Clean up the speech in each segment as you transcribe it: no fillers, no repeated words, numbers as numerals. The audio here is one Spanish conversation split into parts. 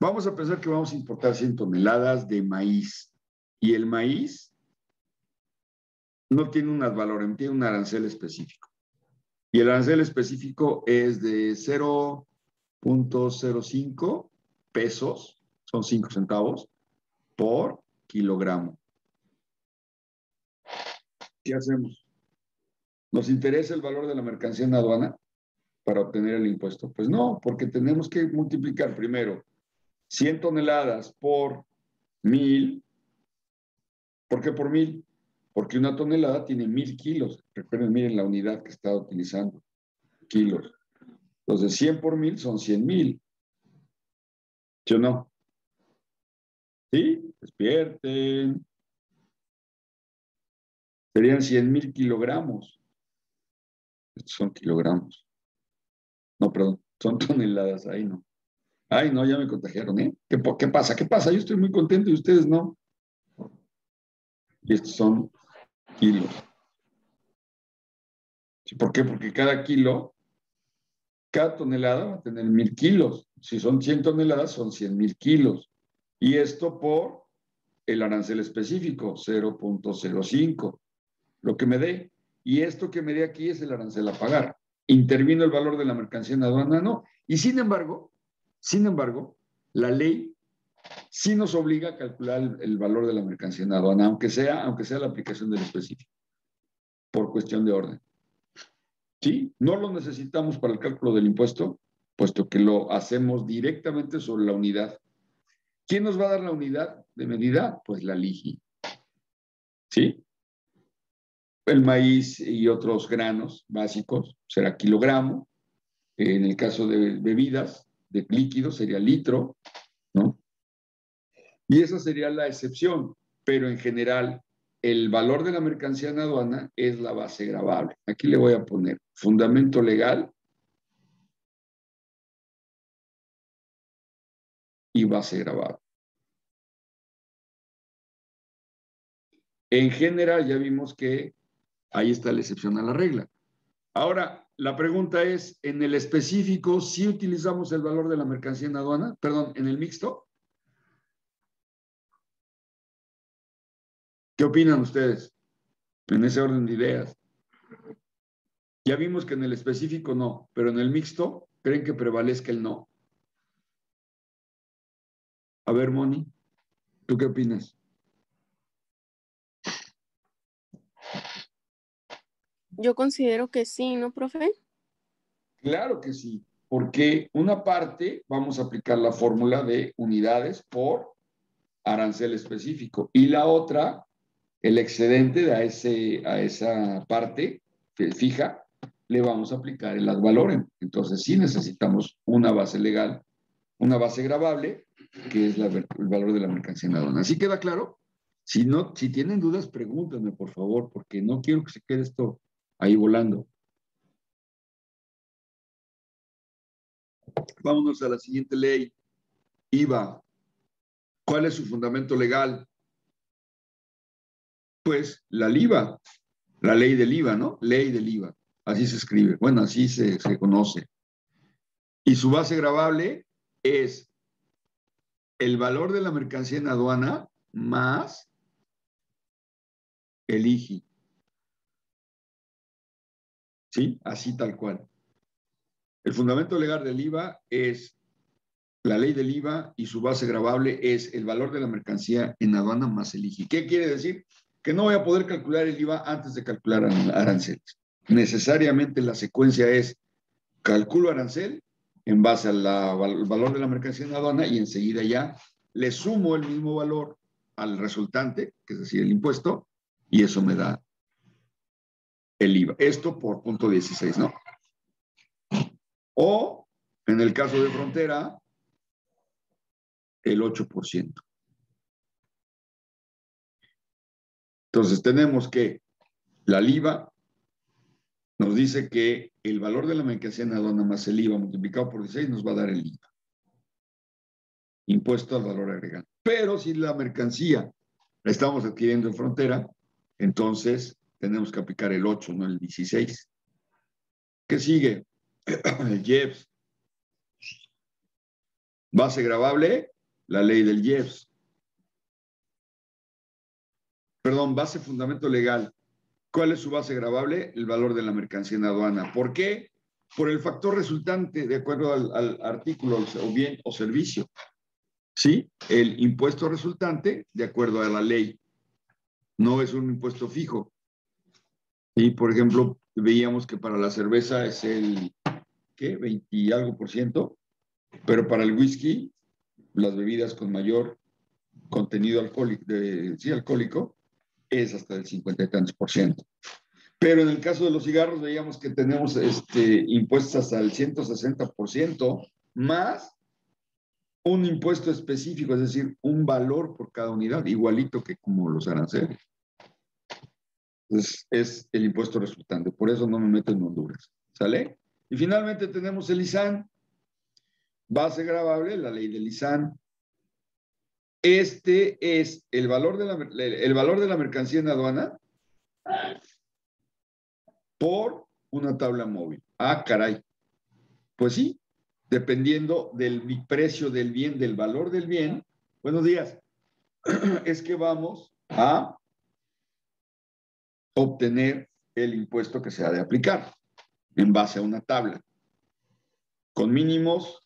Vamos a pensar que vamos a importar 100 toneladas de maíz. Y el maíz no tiene un ad valorem, tiene un arancel específico. Y el arancel específico es de 0.05 pesos, son 5 centavos, por kilogramo. ¿Qué hacemos? ¿Nos interesa el valor de la mercancía en aduana para obtener el impuesto? Pues no, porque tenemos que multiplicar primero 100 toneladas por 1000. ¿Por qué por 1000? Porque una tonelada tiene 1000 kilos. Recuerden, miren la unidad que está utilizando, kilos. Entonces, 100 por 1000 son 100,000. ¿Sí o no? ¿Sí? Despierten. Serían 100,000 kilogramos. Estos son kilogramos. No, perdón, son toneladas. Ahí no. Ay, no, ya me contagiaron, ¿eh? ¿Qué pasa? ¿Qué pasa? Yo estoy muy contento y ustedes no. Y estos son kilos. ¿Sí? ¿Por qué? Porque cada tonelada va a tener 1000 kilos. Si son 100 toneladas, son 100,000 kilos. Y esto por el arancel específico, 0.05, lo que me dé. Y esto que me dé aquí es el arancel a pagar. ¿Intervino el valor de la mercancía en aduana? No. Y sin embargo, la ley sí nos obliga a calcular el valor de la mercancía en aduana, aunque sea la aplicación del específico, por cuestión de orden. ¿Sí? No lo necesitamos para el cálculo del impuesto, puesto que lo hacemos directamente sobre la unidad. ¿Quién nos va a dar la unidad de medida? Pues la LIGI. ¿Sí? El maíz y otros granos básicos será kilogramo. En el caso de bebidas, de líquidos, sería litro, ¿no? Y esa sería la excepción, pero en general el valor de la mercancía en aduana es la base gravable. Aquí le voy a poner fundamento legal y base gravable. En general ya vimos que ahí está la excepción a la regla. Ahora, la pregunta es, ¿en el específico sí utilizamos el valor de la mercancía en aduana? Perdón, ¿en el mixto? ¿Qué opinan ustedes en ese orden de ideas? Ya vimos que en el específico no, pero en el mixto, ¿creen que prevalezca el no? A ver, Moni, ¿tú qué opinas? Yo considero que sí, ¿no, profe? Claro que sí, porque una parte vamos a aplicar la fórmula de unidades por arancel específico y la otra, el excedente a esa parte fija, le vamos a aplicar el ad valorem. Entonces sí necesitamos una base legal, una base gravable, que es el valor de la mercancía en aduana. ¿Así queda claro? Si no, si tienen dudas, pregúntenme, por favor, porque no quiero que se quede esto ahí volando. Vámonos a la siguiente ley. IVA. ¿Cuál es su fundamento legal? Pues la LIVA, la ley del IVA, ¿no? Ley del IVA. Así se escribe. Bueno, así se conoce. Y su base gravable es el valor de la mercancía en aduana más el IGI. ¿Sí? Así tal cual. El fundamento legal del IVA es la ley del IVA y su base gravable es el valor de la mercancía en aduana más el IGI. ¿Qué quiere decir? Que no voy a poder calcular el IVA antes de calcular aranceles. Necesariamente la secuencia es calculo arancel en base al valor de la mercancía en aduana y enseguida ya le sumo el mismo valor al resultante, que es decir, el impuesto, y eso me da el IVA. Esto por punto 16, ¿no? O, en el caso de frontera, el 8%. Entonces tenemos que la IVA nos dice que el valor de la mercancía en aduana más el IVA multiplicado por 16 nos va a dar el IVA. Impuesto al valor agregado. Pero si la mercancía la estamos adquiriendo en frontera, entonces tenemos que aplicar el 8, no el 16. ¿Qué sigue? El IEPS. Base gravable, la ley del IEPS. Perdón, base fundamento legal. ¿Cuál es su base gravable? El valor de la mercancía en aduana. ¿Por qué? Por el factor resultante, de acuerdo al artículo o bien o servicio. ¿Sí? El impuesto resultante, de acuerdo a la ley. No es un impuesto fijo. Y, por ejemplo, veíamos que para la cerveza es el, ¿qué? 20 y algo por ciento, pero para el whisky, las bebidas con mayor contenido alcohólico, alcohólico, es hasta el 50 y tantos por ciento. Pero en el caso de los cigarros veíamos que tenemos impuestos hasta el 160% más un impuesto específico, es decir, un valor por cada unidad, igualito que como los aranceles. Entonces, es el impuesto resultante. Por eso no me meto en Honduras. ¿Sale? Y finalmente tenemos el ISAN. Base gravable, la ley del ISAN. Este es el valor de la mercancía en aduana por una tabla móvil. Ah, caray. Pues sí, dependiendo del precio del bien, del valor del bien. Buenos días. Es que vamos a obtener el impuesto que se ha de aplicar en base a una tabla con mínimos,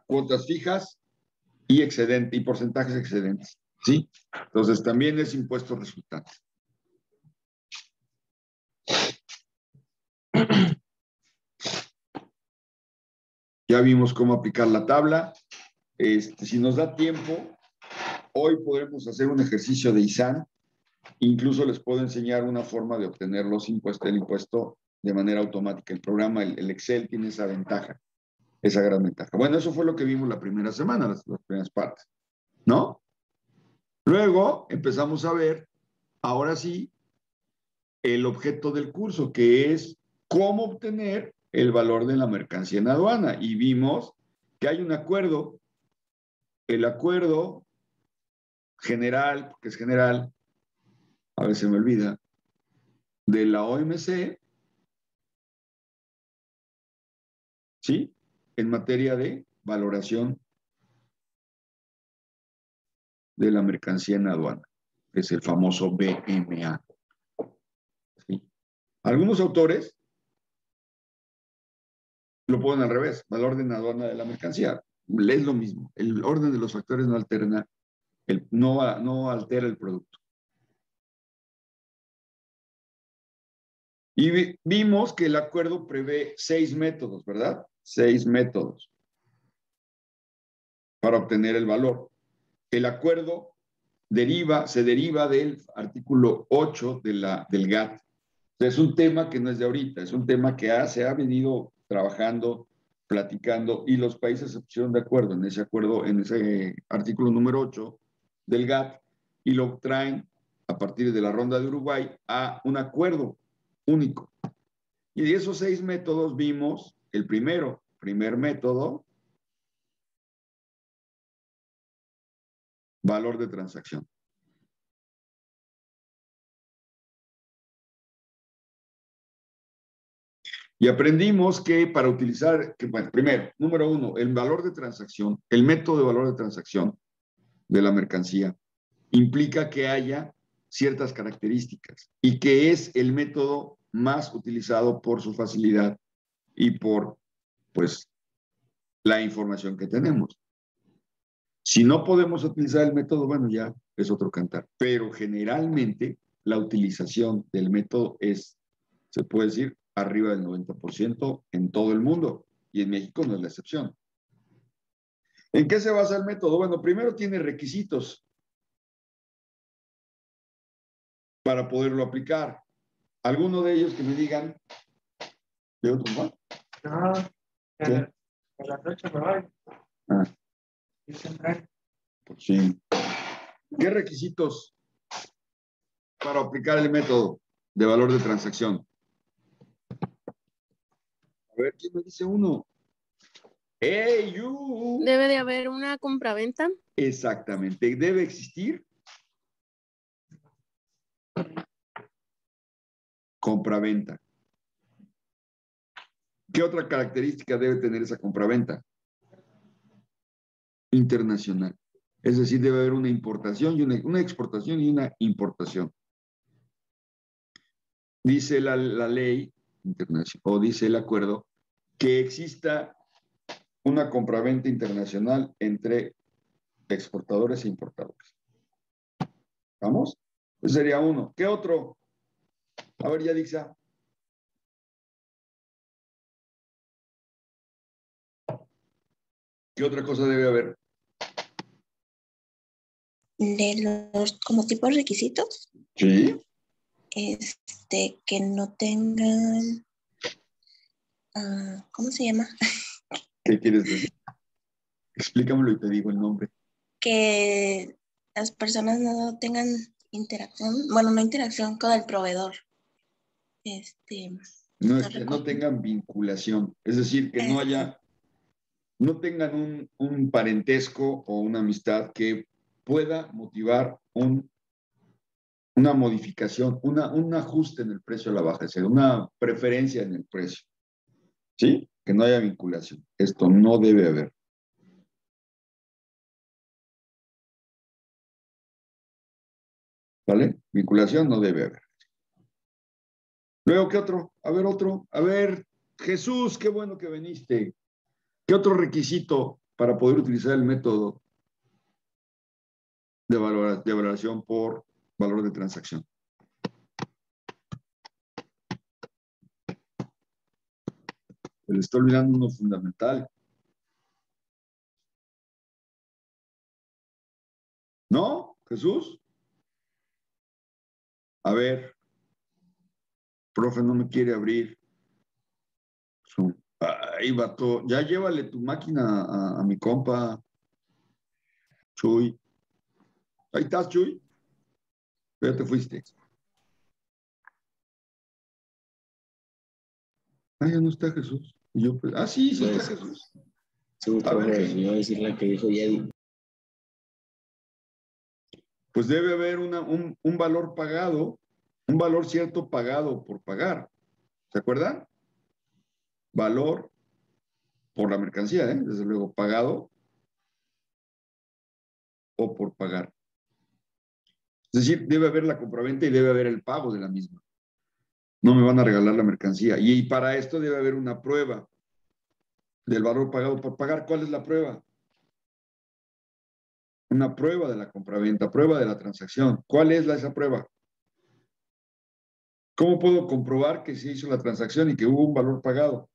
cuotas fijas y excedente y porcentajes excedentes. ¿Sí? Entonces también es impuesto resultante. Ya vimos cómo aplicar la tabla. Si nos da tiempo, hoy podremos hacer un ejercicio de ISAN. Incluso les puedo enseñar una forma de obtener los impuestos, el impuesto de manera automática. El programa, el Excel, tiene esa ventaja, esa gran ventaja. Bueno, eso fue lo que vimos la primera semana, las primeras partes, ¿no? Luego empezamos a ver, ahora sí, el objeto del curso, que es cómo obtener el valor de la mercancía en aduana. Y vimos que hay un acuerdo, el acuerdo general, porque es general, a veces me olvida, de la OMC, ¿sí? En materia de valoración de la mercancía en aduana, que es el famoso BMA. ¿Sí? Algunos autores lo ponen al revés, valor de aduana de la mercancía. Es lo mismo, el orden de los factores no alterna, no altera el producto. Y vimos que el acuerdo prevé 6 métodos, ¿verdad? 6 métodos para obtener el valor. El acuerdo se deriva del artículo 8 del GATT. Es un tema que no es de ahorita, es un tema que se ha venido trabajando, platicando, y los países se pusieron de acuerdo en ese acuerdo, en ese artículo número 8 del GATT, y lo traen a partir de la ronda de Uruguay a un acuerdo único. Y de esos 6 métodos vimos el primer método, valor de transacción. Y aprendimos que para utilizar, bueno, primero, número 1, el valor de transacción, el método de valor de transacción de la mercancía implica que haya ciertas características y que es el método más utilizado por su facilidad y por, pues, la información que tenemos. Si no podemos utilizar el método, bueno, ya es otro cantar. Pero generalmente la utilización del método es, se puede decir, arriba del 90% en todo el mundo. Y en México no es la excepción. ¿En qué se basa el método? Bueno, primero tiene requisitos para poderlo aplicar. Alguno de ellos que me digan, ¿de otro más? No, ¿Qué? por la noche me voy. Ah, Y siempre. pues sí. ¿Qué requisitos para aplicar el método de valor de transacción? A ver, ¿quién me dice uno? ¡Hey, you! Debe de haber una compraventa. Exactamente. Debe existir compraventa. ¿Qué otra característica debe tener esa compraventa? internacional. Es decir, debe haber una importación y una exportación y una importación. Dice la ley internacional, o dice el acuerdo, que exista una compraventa internacional entre exportadores e importadores. ¿Vamos? Ese sería uno. ¿Qué otro? A ver, Yadixa. ¿Qué otra cosa debe haber? De los como tipos requisitos, Sí. que no tengan, ¿cómo se llama? ¿Qué quieres decir? Explícamelo y te digo el nombre. Que las personas no tengan interacción, bueno, no interacción con el proveedor. No tengan vinculación. Es decir, que no tengan un parentesco o una amistad que pueda motivar una modificación, un ajuste en el precio a la baja, es decir, una preferencia en el precio. ¿Sí? Que no haya vinculación. Esto no debe haber. ¿Vale? Vinculación no debe haber. Luego, ¿qué otro? A ver, otro. A ver, Jesús, qué bueno que viniste. ¿Qué otro requisito para poder utilizar el método de valoración por valor de transacción? Se le está olvidando uno fundamental. ¿No, Jesús? A ver, profe, no me quiere abrir. Ahí va todo. Ya llévale tu máquina a mi compa, Chuy. Ahí estás, Chuy. Ya te fuiste. Ah, ya no está Jesús. Y yo, pues, sí, sí está Jesús. Sí, A ver, profe, iba a decir la que dijo Yadi. Pues debe haber un valor pagado, un valor cierto pagado por pagar. ¿Se acuerdan? Valor por la mercancía, desde luego, pagado o por pagar. Es decir, debe haber la compraventa y debe haber el pago de la misma. No me van a regalar la mercancía. Y para esto debe haber una prueba del valor pagado por pagar. ¿Cuál es la prueba? Una prueba de la compraventa, prueba de la transacción. ¿Cuál es esa prueba? ¿Cómo puedo comprobar que se hizo la transacción y que hubo un valor pagado?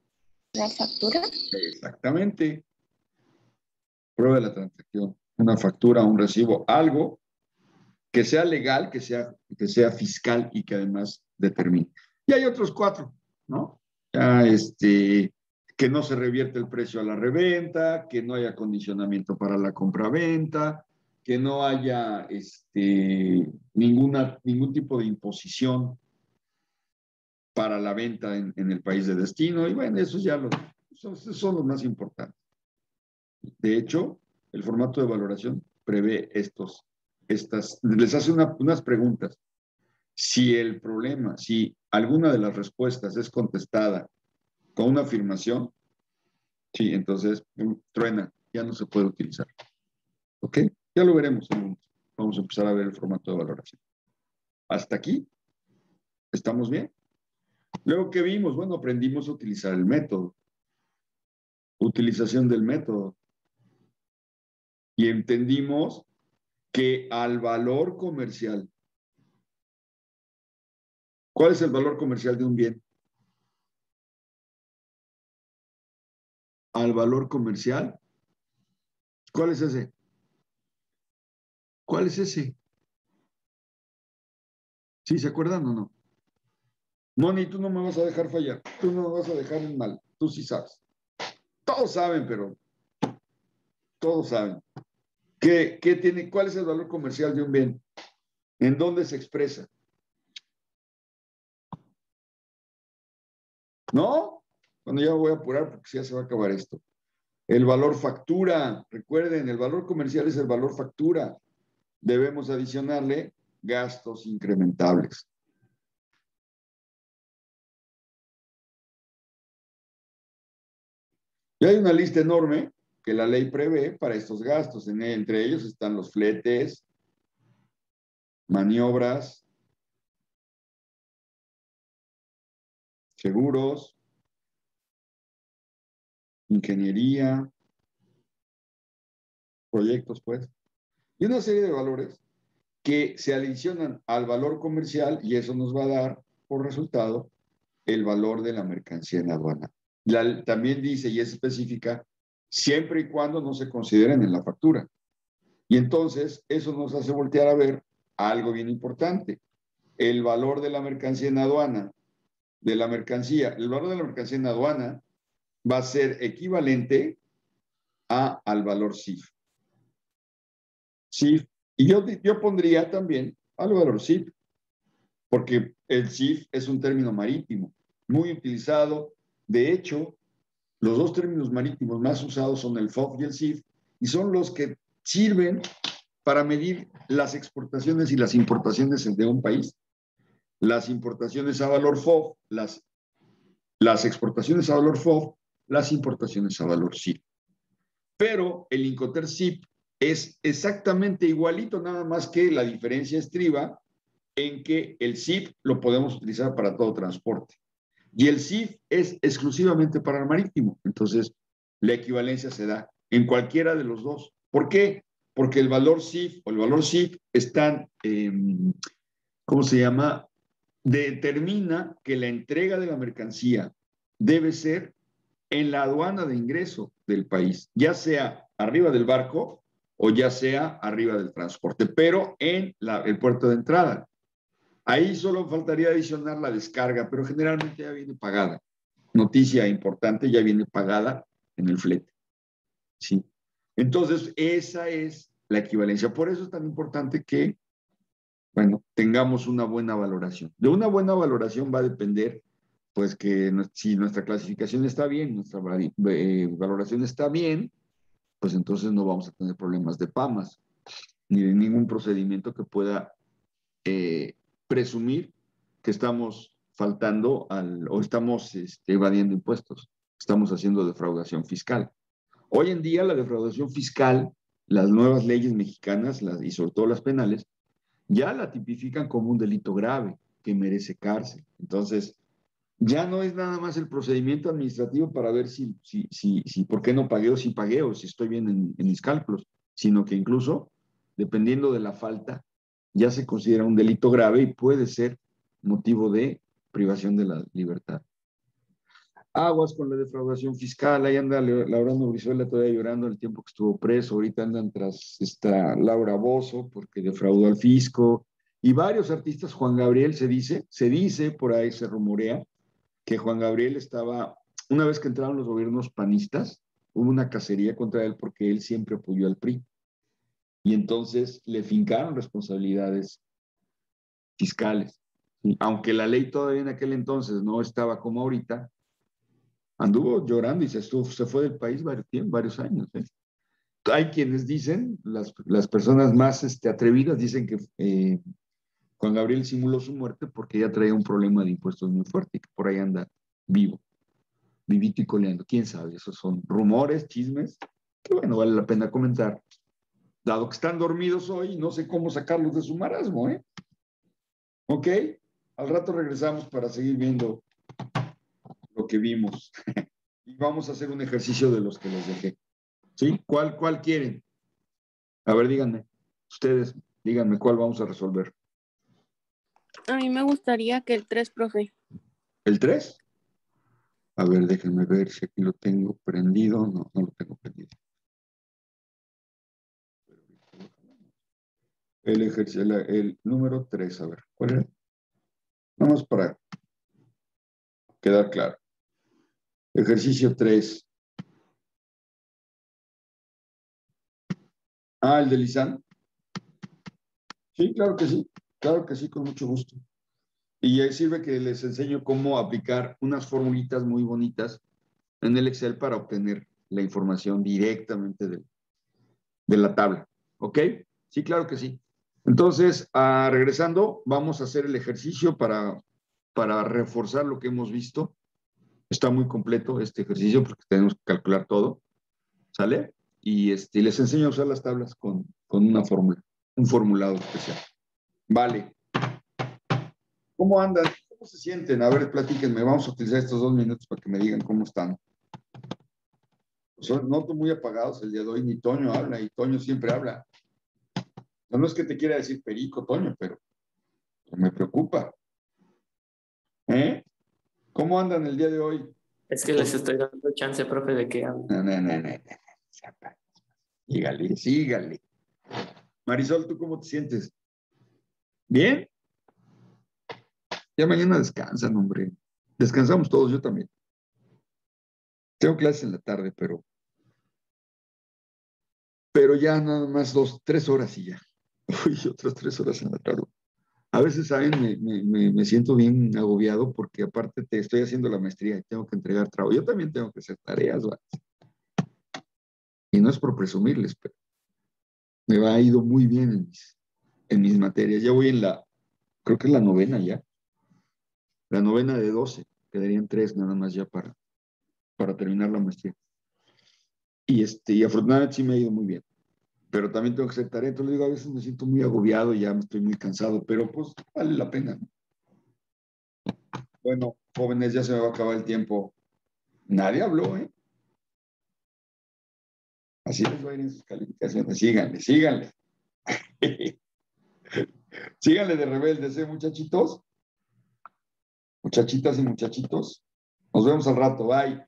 ¿La factura? Exactamente. Prueba de la transacción. Una factura, un recibo, algo que sea legal, que sea fiscal y que además determine. Y hay otros 4, ¿no? Ya que no se revierte el precio a la reventa, que no haya condicionamiento para la compraventa, que no haya ningún tipo de imposición para la venta en el país de destino. Y bueno, esos son los más importantes. De hecho, el formato de valoración prevé les hace unas preguntas. Si alguna de las respuestas es contestada con una afirmación, sí, entonces truena, ya no se puede utilizar. ¿Ok? Ya lo veremos. Vamos a empezar a ver el formato de valoración. Hasta aquí, ¿estamos bien? Luego, ¿qué vimos? Bueno, aprendimos a utilizar el método. Utilización del método. Y entendimos que al valor comercial, ¿cuál es el valor comercial de un bien? Al valor comercial, ¿cuál es ese? ¿Cuál es ese? ¿Sí se acuerdan o no? Moni, tú no me vas a dejar fallar, tú no me vas a dejar en mal, tú sí sabes. Todos saben, pero todos saben. ¿Cuál es el valor comercial de un bien? ¿En dónde se expresa? ¿No? Bueno, ya voy a apurar porque ya se va a acabar esto. El valor factura, recuerden, el valor comercial es el valor factura. Debemos adicionarle gastos incrementables. Y hay una lista enorme que la ley prevé para estos gastos. Entre ellos están los fletes, maniobras, seguros, ingeniería, proyectos, pues, y una serie de valores que se adicionan al valor comercial y eso nos va a dar por resultado el valor de la mercancía en aduana. También dice y es específica siempre y cuando no se consideren en la factura. Y entonces eso nos hace voltear a ver algo bien importante. El valor de la mercancía en aduana, el valor de la mercancía en aduana va a ser equivalente al valor CIF. CIF. Y yo pondría también al valor CIF, porque el CIF es un término marítimo, muy utilizado. De hecho, los dos términos marítimos más usados son el FOB y el CIF, y son los que sirven para medir las exportaciones y las importaciones de un país. Las importaciones a valor FOB, las exportaciones a valor FOB, las importaciones a valor CIF. Pero el Incoterm-CIF es exactamente igualito, nada más que la diferencia estriba en que el CIF lo podemos utilizar para todo transporte. Y el CIF es exclusivamente para el marítimo. Entonces, la equivalencia se da en cualquiera de los dos. ¿Por qué? Porque el valor CIF o el valor CIF están, ¿cómo se llama? Determina que la entrega de la mercancía debe ser en la aduana de ingreso del país, ya sea arriba del barco o ya sea arriba del transporte, pero en el puerto de entrada. Ahí solo faltaría adicionar la descarga, pero generalmente ya viene pagada. Noticia importante, ya viene pagada en el flete. ¿Sí? Entonces, esa es la equivalencia. Por eso es tan importante que, bueno, tengamos una buena valoración. De una buena valoración va a depender, pues, que si nuestra clasificación está bien, nuestra valoración está bien, pues entonces no vamos a tener problemas de PAMAS, ni de ningún procedimiento que pueda presumir que estamos faltando o estamos evadiendo impuestos, estamos haciendo defraudación fiscal. Hoy en día la defraudación fiscal, las nuevas leyes mexicanas y sobre todo las penales, ya la tipifican como un delito grave que merece cárcel. Entonces, ya no es nada más el procedimiento administrativo para ver si por qué no pagué o si pagué o si estoy bien en mis cálculos, sino que incluso, dependiendo de la falta, ya se considera un delito grave y puede ser motivo de privación de la libertad. Aguas con la defraudación fiscal, ahí anda Laurano Brizuela todavía llorando el tiempo que estuvo preso, ahorita andan tras esta Laura Bozzo porque defraudó al fisco, y varios artistas, Juan Gabriel se dice, por ahí se rumorea, que Juan Gabriel estaba, una vez que entraron los gobiernos panistas, hubo una cacería contra él porque él siempre apoyó al PRI. Y entonces le fincaron responsabilidades fiscales. ¿Sí? Aunque la ley todavía en aquel entonces no estaba como ahorita, anduvo llorando y se fue del país varios años. Hay quienes dicen, las personas más atrevidas dicen que Juan Gabriel simuló su muerte porque ya traía un problema de impuestos muy fuerte y que por ahí anda vivo, vivito y coleando. ¿Quién sabe? Esos son rumores, chismes, que bueno, vale la pena comentar. Dado que están dormidos hoy, no sé cómo sacarlos de su marasmo, ¿eh? ¿Ok? Al rato regresamos para seguir viendo lo que vimos. Y vamos a hacer un ejercicio de los que les dejé. ¿Sí? ¿Cuál quieren? A ver, díganme. Ustedes, díganme cuál vamos a resolver. A mí me gustaría que el 3, profe. ¿El 3? A ver, déjenme ver si aquí lo tengo prendido. No, no lo tengo prendido. El número 3, a ver, ¿cuál era? Vamos para quedar claro. Ejercicio 3. Ah, el de Lisan. Sí, claro que sí, con mucho gusto. Y ahí sirve que les enseño cómo aplicar unas formulitas muy bonitas en el Excel para obtener la información directamente de la tabla. ¿Ok? Sí, claro que sí. Entonces, regresando, vamos a hacer el ejercicio para reforzar lo que hemos visto. Está muy completo este ejercicio porque tenemos que calcular todo. ¿Sale? y les enseño a usar las tablas con una fórmula, un formulado especial. Vale. ¿Cómo andan? ¿Cómo se sienten? A ver, platíquenme. Vamos a utilizar estos 2 minutos para que me digan cómo están. Noto muy apagados el día de hoy. Ni Toño habla, y Toño siempre habla. No es que te quiera decir perico, Toño, pero me preocupa. ¿Eh? ¿Cómo andan el día de hoy? Es que les estoy dando chance, profe, de que hablen. No. Sígale, sígale. Marisol, ¿tú cómo te sientes? ¿Bien? Ya mañana descansan, hombre. Descansamos todos, yo también. Tengo clases en la tarde, pero ya nada más 2, 3 horas y ya. Uy, otras 3 horas en la tarde. A veces, ¿saben? Me siento bien agobiado porque aparte te estoy haciendo la maestría y tengo que entregar trabajo. Yo también tengo que hacer tareas, ¿va? Y no es por presumirles, pero me ha ido muy bien en mis materias. Ya voy creo que es la 9ª ya. La 9ª de 12. Quedarían 3 nada más ya para terminar la maestría. Y afortunadamente sí me ha ido muy bien. Pero también tengo que hacer tarea. Entonces, digo, a veces me siento muy agobiado y ya me estoy muy cansado, pero pues vale la pena. Bueno, jóvenes, ya se me va a acabar el tiempo. Nadie habló, ¿eh? Así les va a ir en sus calificaciones. Síganle, síganle. Síganle de rebeldes, ¿eh, muchachitos? Muchachitas y muchachitos. Nos vemos al rato. Bye.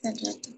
Al rato.